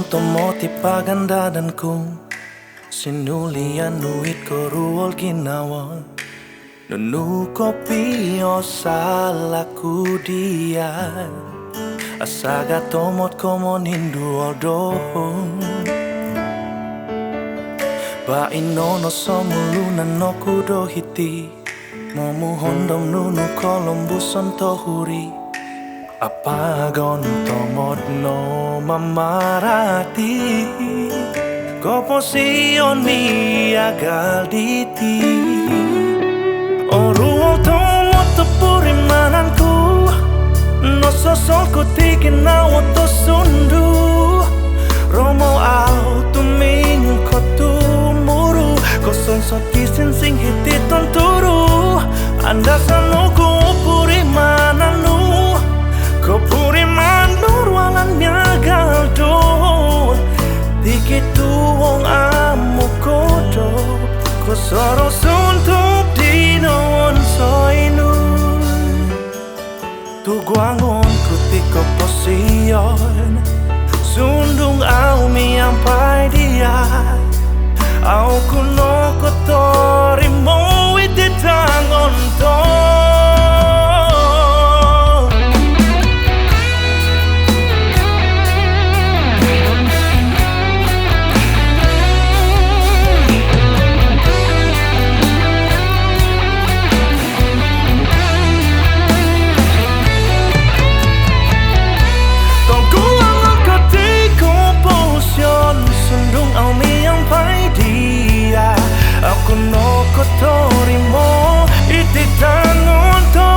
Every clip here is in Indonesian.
tomod Pagandadanku, Sinulian nuit koruol ginawo, Nunu kopio salah dia, Asaga tomod moninduol doho, Baino nosongulunan hiti, Momuhondom Nunu kolombuson tohuri, Apagon tomod no mamarati, koposion mi agal diti, koruol tomod tepuri mananku, no sosok ginawo to sundu, romo au tuming kotumuru, kosong sokisin sing hiti tonturu, anda sanoku puri mananu. Kau puri mandur walan nyagal do, dikit tuong amu kodo, kau soro suntup di non soinu. Tu guangon kutiko posion, sundung au mi ampai dia, au kuno kotori mo iti tangon to. Aku no kotori mo iti tangon to.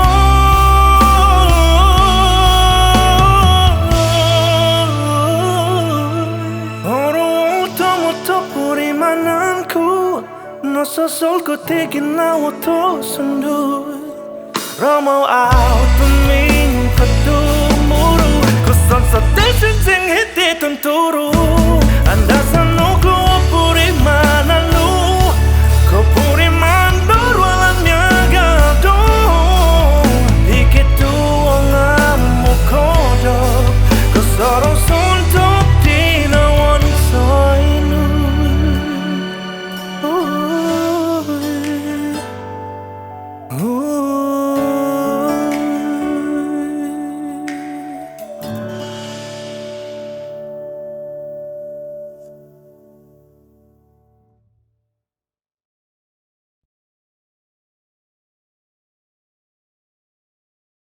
Oro tomo topuri mananku, no sosol ko ginawo to sundu, romo au tuming patumuru, kusan sa deshin sing hiti tunturu.